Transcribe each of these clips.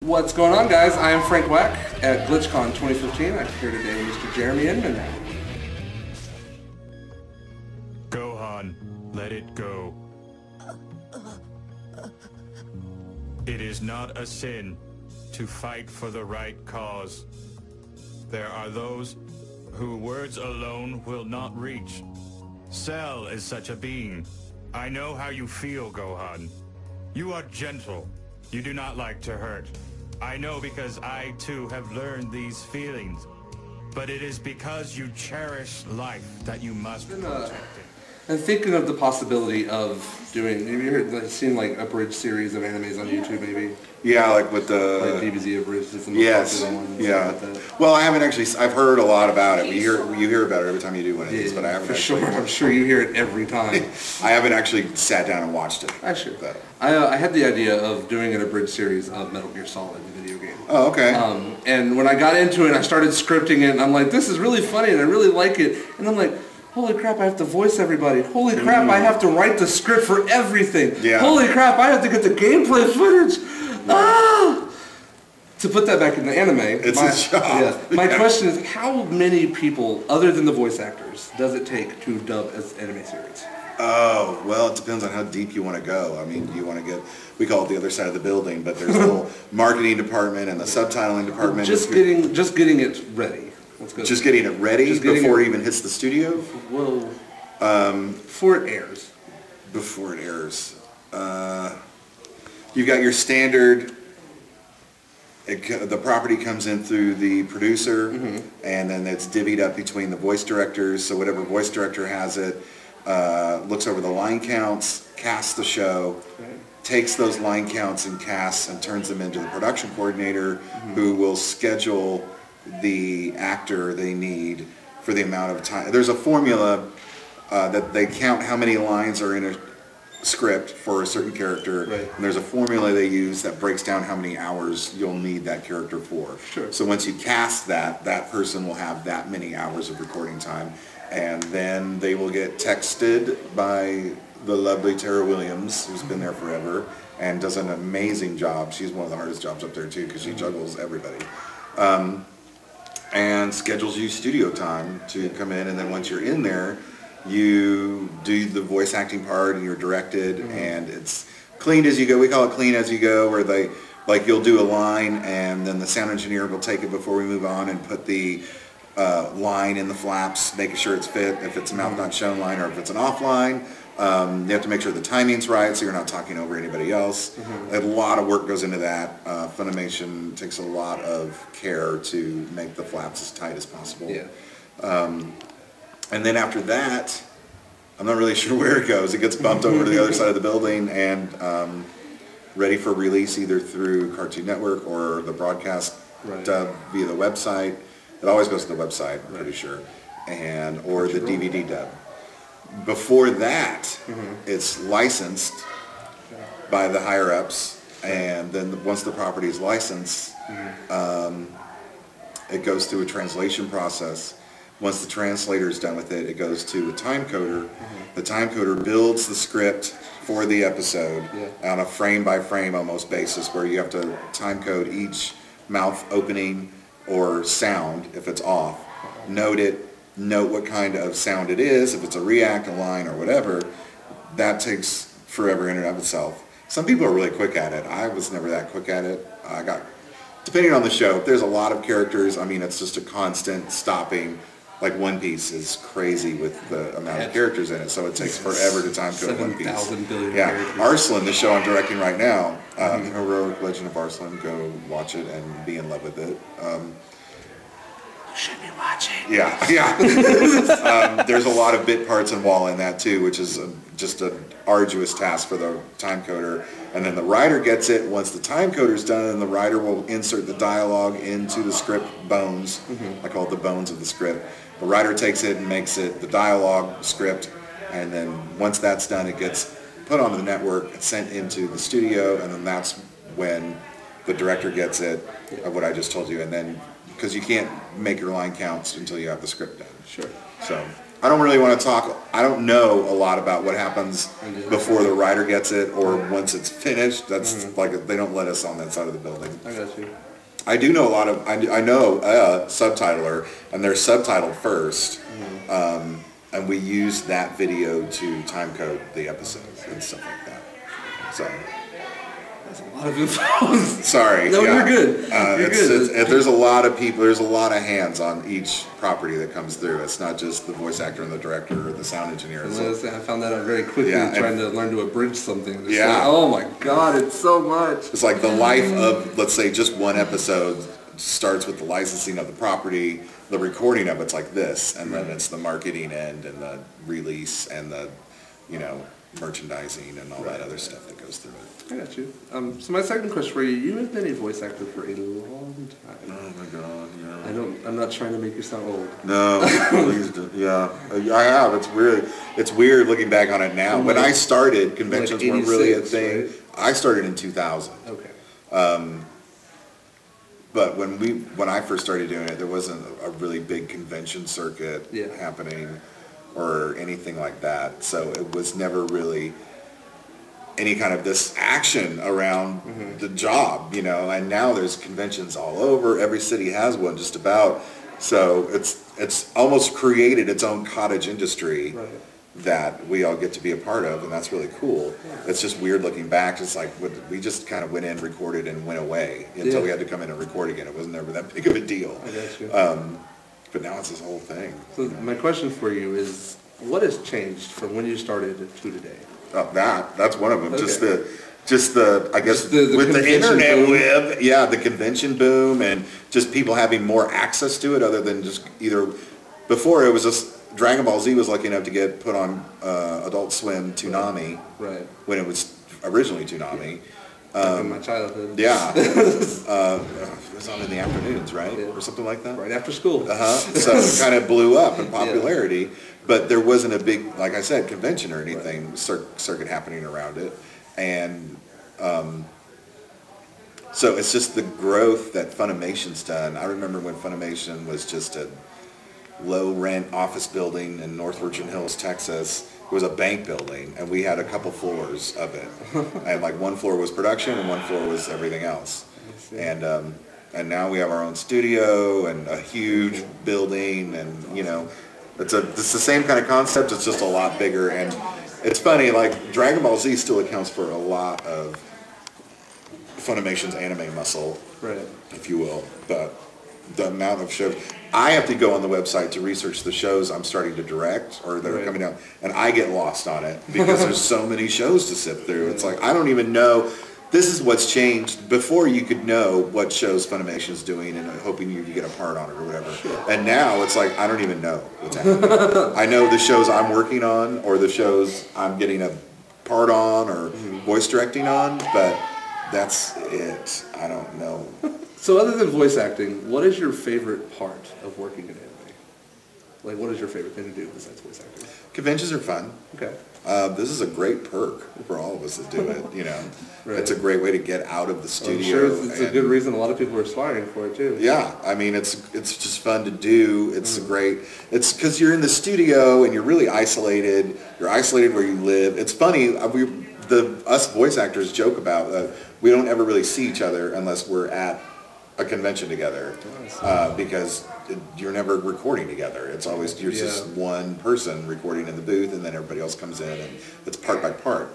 What's going on, guys? I am Frank Wak at GlitchCon 2015. I'm here today with Mr. Jeremy Inman. Gohan, let it go. It is not a sin to fight for the right cause. There are those who words alone will not reach. Cell is such a being. I know how you feel, Gohan. You are gentle. You do not like to hurt. I know because I too have learned these feelings. But it is because you cherish life that you must protect it. And thinking of the possibility of doing, have you heard, seen like abridged series of animes on YouTube maybe? Yeah, like with the... Like DBZ abridged is the most yes, popular one. yeah. Like well, I haven't actually, I've heard a lot about it. You hear about it every time you do one of these, but I haven't actually... Sure, I'm sure you hear it every time. I haven't actually sat down and watched it. I had the idea of doing an abridged series of Metal Gear Solid, the video game. Oh, okay. And when I got into it, I started scripting it, and I'm like, this is really funny, and I really like it. And I'm like, holy crap, I have to voice everybody. Holy crap, I have to write the script for everything. Yeah. Holy crap, I have to get the gameplay footage. Ah! To put that back in the anime, it's a job. Yeah, my question is, how many people, other than the voice actors, does it take to dub as anime series? Oh, well, it depends on how deep you want to go. I mean, you want to get, we call it the other side of the building, but there's a little marketing department and the subtitling department. Just getting it ready. Just getting it ready before it even hits the studio? Well, before it airs. Before it airs. You've got your standard, the property comes in through the producer, and then it's divvied up between the voice directors, so whatever voice director has it, looks over the line counts, casts the show, takes those line counts and casts and turns them into the production coordinator, who will schedule the actor they need for the amount of time. There's a formula that they count how many lines are in a script for a certain character, and there's a formula they use that breaks down how many hours you'll need that character for. Sure. So once you cast that person will have that many hours of recording time, and then they will get texted by the lovely Tara Williams, who's been there forever and does an amazing job. She's one of the hardest jobs up there too, because she juggles everybody. And schedules you studio time to come in, and then once you're in there, you do the voice acting part and you're directed, and it's cleaned as you go. We call it clean as you go, where they, like, you'll do a line and then the sound engineer will take it before we move on and put the line in the flaps, making sure it's fit, if it's a mouth not shown line or if it's an off line. You have to make sure the timing's right so you're not talking over anybody else. A lot of work goes into that. Funimation takes a lot of care to make the flaps as tight as possible. And then after that, I'm not really sure where it goes. It gets bumped over to the other side of the building and ready for release either through Cartoon Network or the broadcast dub via the website. It always goes to the website, I'm pretty sure, and or the DVD dub. Before that, it's licensed by the higher-ups, and then once the property is licensed, it goes through a translation process. Once the translator is done with it, it goes to a time coder. The time coder builds the script for the episode on a frame-by-frame almost basis, where you have to time code each mouth opening or sound if it's off. Note it. Note what kind of sound it is, if it's a react, a line, or whatever. That takes forever in and of itself. Some people are really quick at it. I was never that quick at it. Depending on the show, if there's a lot of characters, I mean, it's just a constant stopping. Like One Piece is crazy with the amount of characters in it, so it takes forever to time code One Piece. 7,000 billion characters. Arslan, the show I'm directing right now, The Heroic Legend of Arslan, go watch it and be in love with it. Should be watching. There's a lot of bit parts involved in that too, which is just an arduous task for the time coder. And then the writer gets it. Once the time coder's done, and the writer will insert the dialogue into the script bones. I call it the bones of the script. The writer takes it and makes it the dialogue script, and then once that's done, it gets put onto the network, it's sent into the studio, and then that's when the director gets it, of what I just told you, and then because you can't make your line counts until you have the script done. Sure. So I don't really want to talk. I don't know a lot about what happens before the writer gets it or once it's finished. That's like they don't let us on that side of the building. I got you. I do know a lot of. I know a subtitler, and they're subtitled first, and we use that video to time code the episodes and stuff like that. So. That's a lot of info. Sorry. No, yeah. You're good. You're good. There's a lot of people. There's a lot of hands on each property that comes through. It's not just the voice actor and the director or the sound engineer. I found that out very quickly trying to learn to abridge something. It's yeah. Like, oh my God, it's so much. It's like the life of, let's say, just one episode starts with the licensing of the property. The recording of it's like this, and then it's the marketing end and the release and the, merchandising and all that other stuff that goes through it. I got you. So my second question for you: you have been a voice actor for a long time. Oh my God! Yeah. I'm not trying to make you sound old. No, please do. Yeah, I have. It's weird looking back on it now. When I started, conventions weren't really a thing. Right? I started in 2000. Okay. But when I first started doing it, there wasn't a really big convention circuit happening or anything like that. So it was never really any kind of this action around the job, and now there's conventions all over. Every city has one just about. So it's almost created its own cottage industry that we all get to be a part of, and that's really cool. Yeah. It's just weird looking back. It's like we just kind of went in, recorded, and went away until we had to come in and record again. It wasn't ever that big of a deal. I got you. But now it's this whole thing. So my question for you is, what has changed from when you started to today? That's one of them. Okay. Just the I guess with the internet web, the convention boom, and just people having more access to it other than just either before it was just Dragon Ball Z was lucky enough to get put on Adult Swim Toonami when it was originally Toonami. In my childhood. Yeah. It was on in the afternoons, right? Yeah. Or something like that? Right after school. So it kind of blew up in popularity, but there wasn't a big, like I said, convention or anything, circuit happening around it. And so it's just the growth that Funimation's done. I remember when Funimation was just a low-rent office building in North Virgin Hills, Texas. It was a bank building, and we had a couple floors of it. And like one floor was production, and one floor was everything else. And now we have our own studio and a huge building, and it's the same kind of concept. It's just a lot bigger, and it's funny. Like Dragon Ball Z still accounts for a lot of Funimation's anime muscle, if you will. But the amount of shows. I have to go on the website to research the shows I'm starting to direct or that are coming out, and I get lost on it because there's so many shows to sift through. It's like I don't even know. This is what's changed. Before you could know what shows Funimation's doing and hoping you get a part on it or whatever. And now it's like I don't even know what's happening. I know the shows I'm working on or the shows I'm getting a part on or voice directing on, but that's it. I don't know. So other than voice acting, what is your favorite part of working in anime? Like, what is your favorite thing to do besides voice acting? Conventions are fun. Okay. This is a great perk for all of us that do it, It's a great way to get out of the studio. I'm sure it's a good reason a lot of people are aspiring for it, too. Yeah, I mean, it's just fun to do. It's it's because you're in the studio and you're really isolated. You're isolated where you live. It's funny, us voice actors joke about we don't ever really see each other unless we're at a convention together because you're never recording together. It's always you're just one person recording in the booth, and then everybody else comes in, and it's part by part.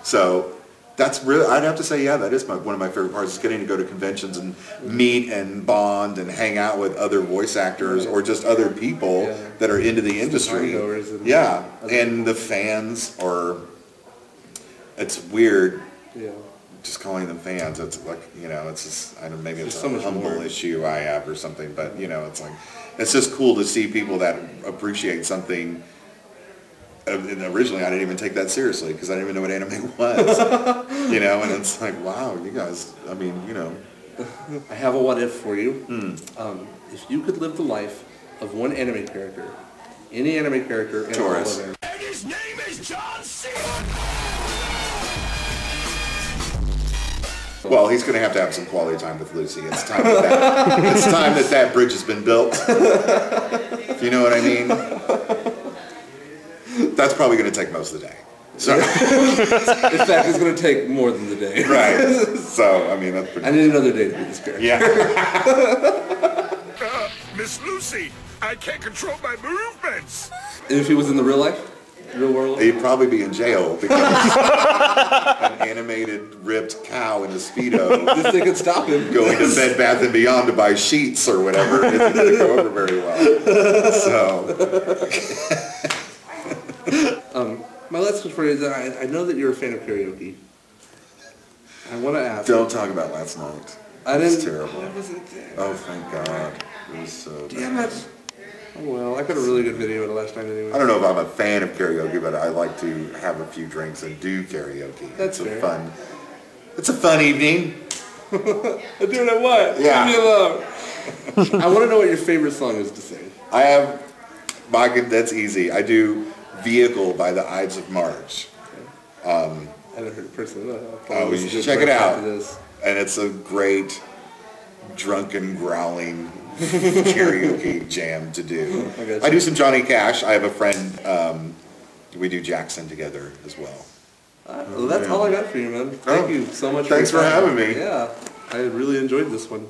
So that's really, I'd have to say, that is one of my favorite parts, is getting to go to conventions and meet and bond and hang out with other voice actors or just other people that are into the industry. And the fans, or it's weird. Just calling them fans, it's like, it's just, I don't know, maybe it's a humble issue I have or something, but, it's like, it's just cool to see people that appreciate something. And originally I didn't even take that seriously because I didn't even know what anime was, and it's like, wow, you guys, I mean, I have a what if for you. If you could live the life of one anime character, any anime character in all of it. And his name is John Cena! Well, he's going to have some quality time with Lucy. It's time that bridge has been built. If you know what I mean? That's probably going to take most of the day. So, In fact, it's going to take more than the day. right. So, I mean, that's pretty... I need another day to be this character. Yeah. Miss Lucy, I can't control my movements. And if he was in the real life? Real world? He'd probably be in jail because an animated ripped cow in a Speedo This thing could stop him. going to Bed Bath & Beyond to buy sheets or whatever isn't going to go over very well. So... My last question for you is that I know that you're a fan of karaoke. I want to ask. Don't talk about last night. I didn't. It was terrible. I wasn't there. Oh, thank God. It was so Damn bad. it. Oh well, I got a really good video of it last night anyway. I don't know if I'm a fan of karaoke, but I like to have a few drinks and do karaoke. That's it's fair. fun. It's a fun evening. I do what I want. Yeah. Leave me alone. I want to know what your favorite song is to sing. I have, that's easy. I do Vehicle by the Ides of March. I haven't heard it personally. Oh, you should check it out. And it's a great drunken growling karaoke jam to do. I do some Johnny Cash. I have a friend, we do Jackson together as well. Well, that's all I got for you, man. Thank you so much. Thanks for having me. Yeah, I really enjoyed this one.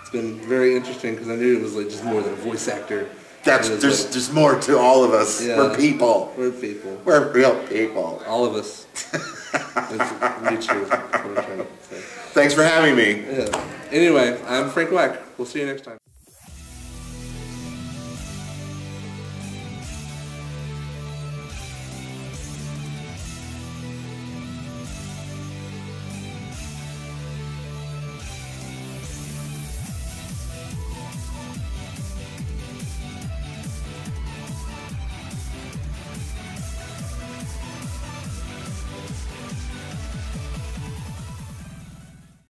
It's been very interesting because I knew it was like just more than a voice actor. There's more to all of us. Yeah. We're people. We're people. We're real people. All of us. It's mutual. That's what I'm trying to say. Thanks for having me. Yeah. Anyway, I'm Frank Wak. We'll see you next time.